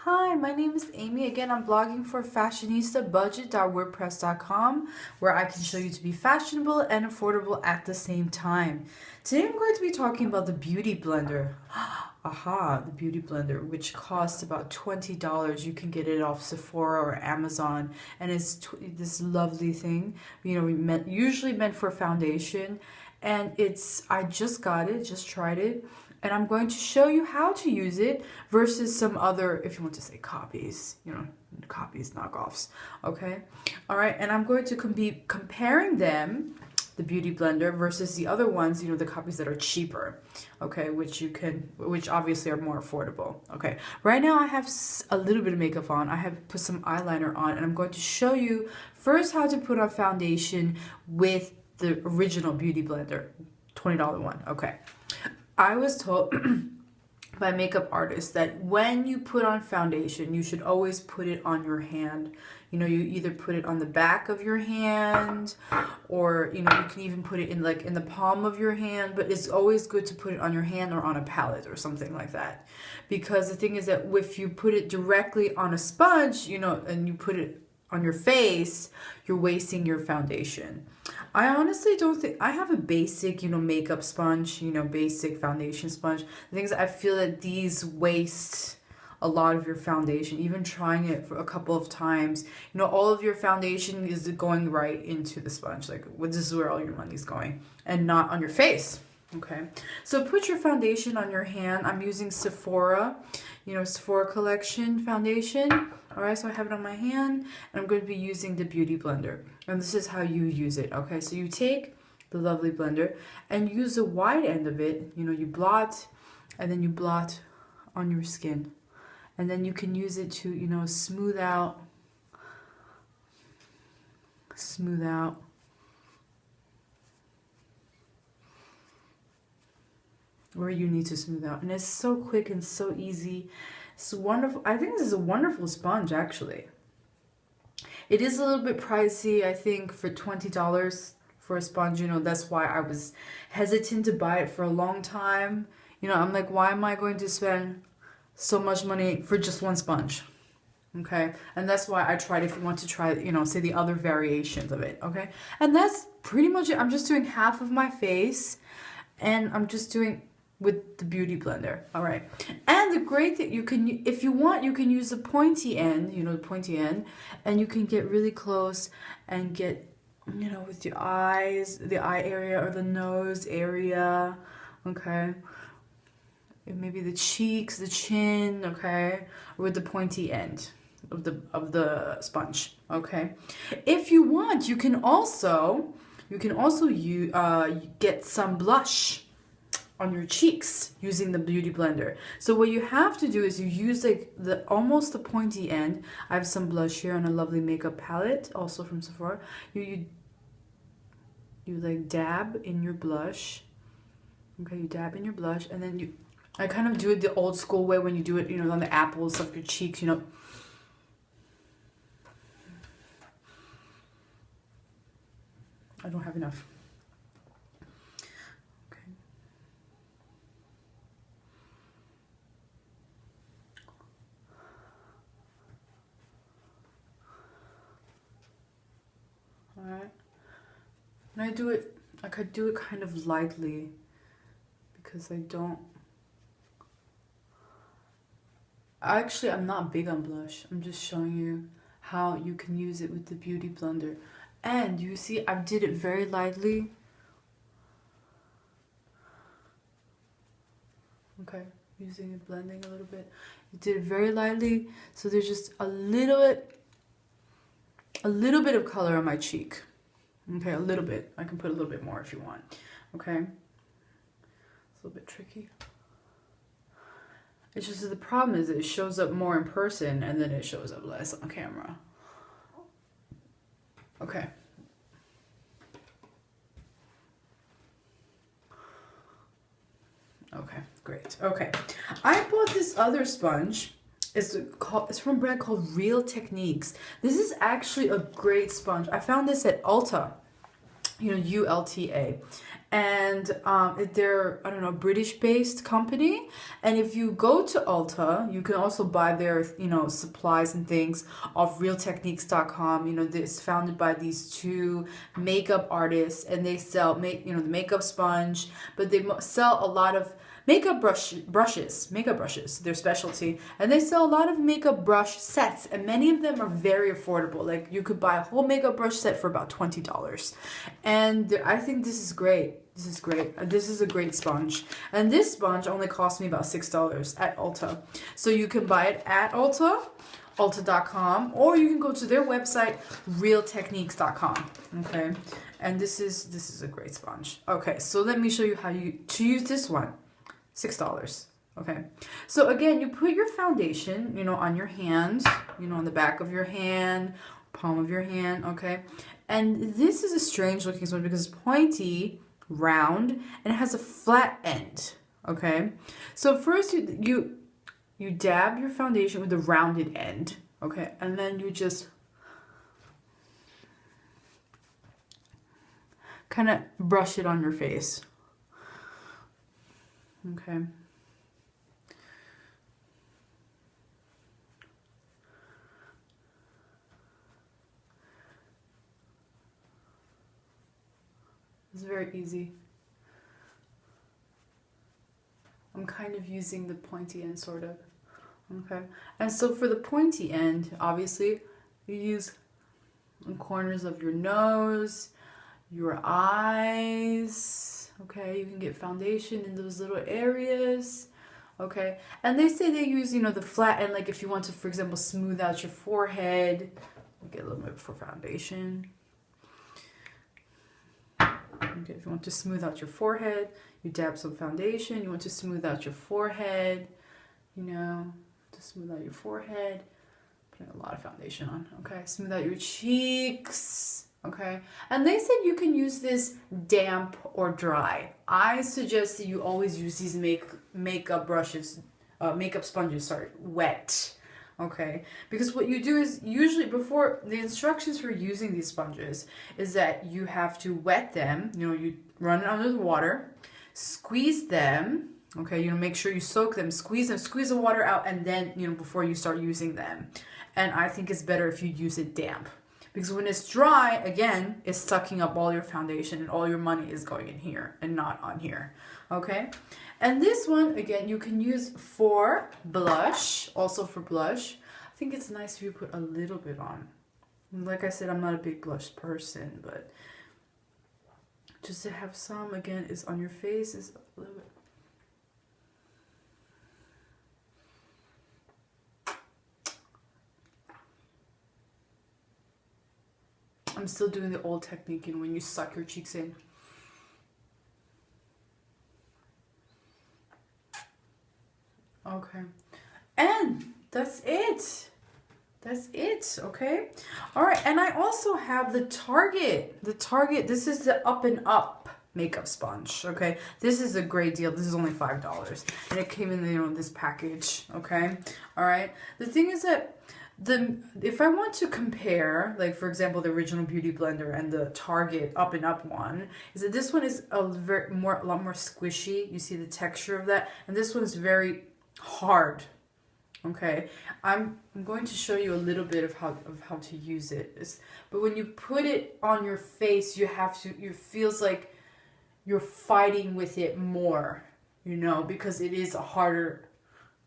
Hi, my name is Amy. Again, I'm blogging for fashionistabudget.wordpress.com, where I can show you to be fashionable and affordable at the same time. Today I'm going to be talking about the Beauty Blender. Aha, the Beauty Blender, which costs about $20. You can get it off Sephora or Amazon, and it's this lovely thing, usually meant for foundation. And I just got it, just tried it, and I'm going to show you how to use it versus some other, if you want to say copies, copies, knockoffs, okay? All right, and I'm going to be comparing them, the Beauty Blender versus the other ones, the copies that are cheaper, okay, which obviously are more affordable, okay? Right now I have a little bit of makeup on. I have put some eyeliner on, and I'm going to show you first how to put on foundation with the original Beauty Blender, $20 one, okay? I was told by makeup artists that when you put on foundation, you should always put it on your hand. You either put it on the back of your hand, or you can even put it in the palm of your hand, but it's always good to put it on your hand or on a palette or something like that. Because the thing is that if you put it directly on a sponge, and you put it on your face, you're wasting your foundation. I honestly don't think I have a basic, makeup sponge, basic foundation sponge. The things I feel that these waste a lot of your foundation. Even trying it for a couple of times, all of your foundation is going right into the sponge. This is where all your money's going, and not on your face. Okay, so put your foundation on your hand. I'm using Sephora, Sephora Collection foundation. All right, so I have it on my hand, and I'm going to be using the Beauty Blender. And this is how you use it, okay? So you take the lovely blender and use the wide end of it. You blot, and then you blot on your skin. And then you can use it to, smooth out where you need to smooth out. And it's so quick and so easy. It's wonderful. I think this is a wonderful sponge, actually. It is a little bit pricey, I think, for $20 for a sponge. That's why I was hesitant to buy it for a long time. I'm like, why am I going to spend so much money for just one sponge? Okay, and that's why I tried. If you want to try, say the other variations of it, okay? And that's pretty much it. I'm just doing half of my face, and I'm just doing with the Beauty Blender. All right, and the great thing, if you want, you can use the pointy end, the pointy end, and you can get really close and get, with your eyes, the eye area or the nose area, okay? Maybe the cheeks, the chin, okay? With the pointy end of the sponge, okay? If you want, you can also get some blush on your cheeks using the Beauty Blender. So what you have to do is you use almost the pointy end. I have some blush here on a lovely makeup palette, also from Sephora. You dab in your blush. Okay, you dab in your blush, and then I kind of do it the old school way when you do it, on the apples of your cheeks, I don't have enough. Okay. All right. And I could do it kind of lightly because Actually, I'm not big on blush. I'm just showing you how you can use it with the Beauty Blender. And you see, I did it very lightly. Okay, using it, blending a little bit. You did it very lightly, so there's just a little bit of color on my cheek. Okay, a little bit. I can put a little bit more if you want. Okay, it's a little bit tricky. It's just that the problem is it shows up more in person and then it shows up less on camera. Okay. Okay, great. Okay. I bought this other sponge. It's from a brand called Real Techniques. This is actually a great sponge. I found this at Ulta, ULTA. and they're, I don't know, British-based company. And if you go to Ulta, you can also buy their, you know, supplies and things off realtechniques.com. You know, it's founded by these two makeup artists, and they sell you know, the makeup sponge, but they sell a lot of makeup brushes, their specialty. And they sell a lot of makeup brush sets, and many of them are very affordable. Like, you could buy a whole makeup brush set for about $20. And I think this is great. This is great. This is a great sponge. And this sponge only cost me about $6 at Ulta. So you can buy it at Ulta, ulta.com, or you can go to their website, realtechniques.com. Okay? And this is a great sponge. Okay, so let me show you how to use this one. $6. Okay, so again, you put your foundation, you know, on your hand, you know, on the back of your hand, palm of your hand. Okay, and this is a strange looking sponge because it's pointy, round, and it has a flat end. Okay, so first you dab your foundation with the rounded end. Okay, and then you just kind of brush it on your face. Okay. It's very easy. I'm kind of using the pointy end, sort of. Okay. And so for the pointy end, obviously, you use the corners of your nose, your eyes. Okay, you can get foundation in those little areas. Okay, and they say they use, you know, the flat end, like if you want to, for example, smooth out your forehead. Get a little bit for foundation. Okay, if you want to smooth out your forehead, you dab some foundation. You want to smooth out your forehead, you know, to smooth out your forehead. Putting a lot of foundation on. Okay, smooth out your cheeks. Okay, and they said you can use this damp or dry. I suggest that you always use these makeup brushes, makeup sponges, sorry, wet. Okay, because what you do is usually, before, the instructions for using these sponges is that you have to wet them. You know, you run it under the water, squeeze them. Okay, you know, make sure you soak them, squeeze the water out, and then, you know, before you start using them. And I think it's better if you use it damp. Because when it's dry, again, it's sucking up all your foundation, and all your money is going in here and not on here. Okay? And this one, again, you can use for blush, also for blush. I think it's nice if you put a little bit on. Like I said, I'm not a big blush person, but just to have some, again, is on your face, is a little bit. I'm still doing the old technique, you know, when you suck your cheeks in. Okay. And that's it. That's it, okay? All right, and I also have the Target. This is the Up and Up makeup sponge, okay? This is a great deal. This is only $5. And it came in, you know, this package, okay? All right. The thing is that if I want to compare, like, for example, the original Beauty Blender and the Target Up and Up one, is that this one is a lot more squishy. You see the texture of that, and this one is very hard. Okay, I'm going to show you a little bit of how to use it. But when you put it on your face, it feels like you're fighting with it more, you know, because it is a harder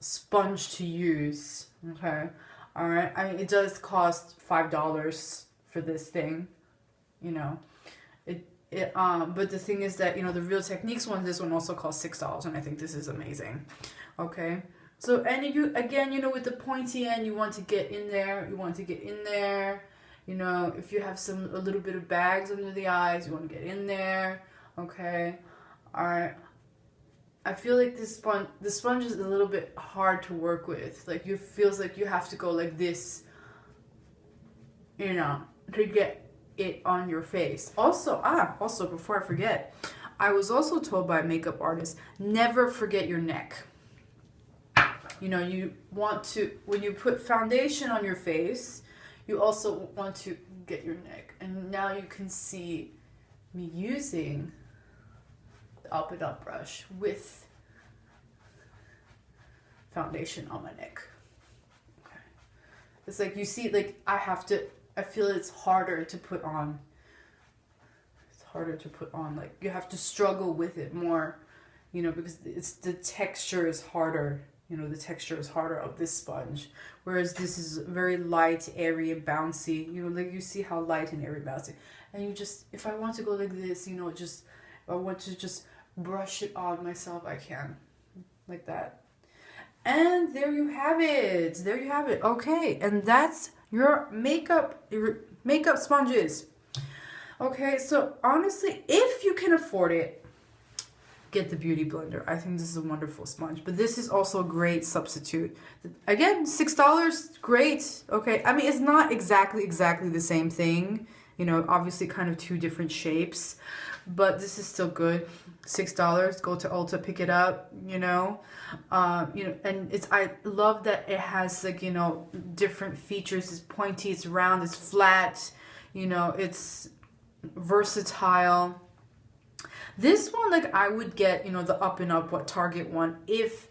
sponge to use. Okay. All right, I mean, it does cost $5 for this thing, you know. But the thing is that, you know, the Real Techniques one, this one also costs $6, and I think this is amazing. Okay, so, and you, again, you know, with the pointy end, you want to get in there. You know, if you have a little bit of bags under the eyes, you want to get in there. Okay, all right. I feel like the sponge is a little bit hard to work with. Like, it feels like you have to go like this, you know, to get it on your face. Also, before I forget, I was also told by a makeup artist, never forget your neck. You know, you want to, when you put foundation on your face, you also want to get your neck. And now you can see me using the Up and Up brush with foundation on my neck. Okay. It's like, you see, like, I feel it's harder to put on. It's harder to put on. Like, you have to struggle with it more, you know, because the texture is harder. You know, the texture is harder of this sponge. Whereas this is very light, airy, and bouncy. You know, like, you see how light and airy, bouncy. And you just, if I want to go like this, you know, just, I want to just brush it on myself, I can. Like that. And there you have it. There you have it. Okay, and that's your makeup sponges. Okay, so honestly, if you can afford it, get the Beauty Blender. I think this is a wonderful sponge, but this is also a great substitute. Again, $6, great. Okay, I mean, it's not exactly the same thing. You know, obviously kind of two different shapes, but this is still good. $6, go to Ulta, pick it up, you know. And I love that it has, like, you know, different features. It's pointy, it's round, it's flat, you know, it's versatile. This one, like, I would get, you know, the Up and Up, Target one, if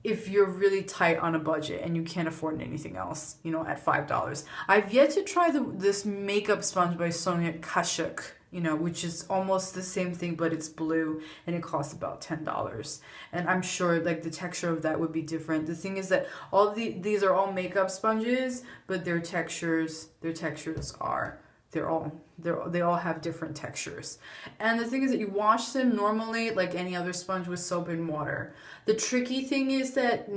you're really tight on a budget and you can't afford anything else, you know, at $5. I've yet to try this makeup sponge by Sonia Kashuk, you know, which is almost the same thing, but it's blue and it costs about $10. And I'm sure, like, the texture of that would be different. The thing is that these are all makeup sponges, but their textures are, they all have different textures. And the thing is that you wash them normally like any other sponge with soap and water. The tricky thing is that,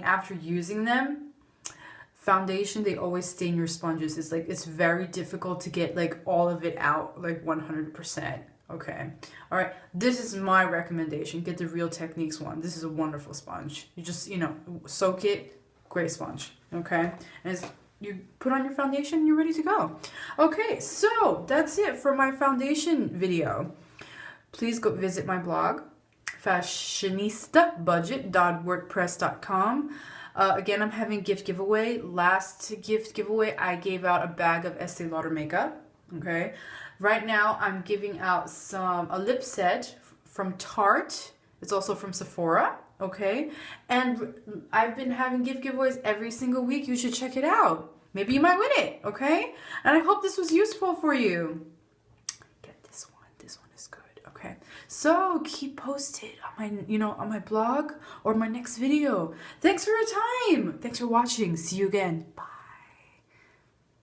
after using them, foundation, they always stain your sponges. It's like, it's very difficult to get, like, all of it out, like 100%. Okay. All right. This is my recommendation. Get the Real Techniques one. This is a wonderful sponge. You just, you know, soak it. Great sponge. Okay. And you put on your foundation, you're ready to go. Okay, so that's it for my foundation video. Please go visit my blog, fashionistabudget.wordpress.com. Again, I'm having gift giveaway. Last gift giveaway, I gave out a bag of Estee Lauder makeup. Okay, right now I'm giving out a lip set from Tarte. It's also from Sephora. Okay, and I've been having gift giveaways every single week. You should check it out. Maybe you might win it. Okay, and I hope this was useful for you. Get this one. This one is good. Okay, so keep posted on my blog or my next video. Thanks for your time. Thanks for watching. See you again. Bye.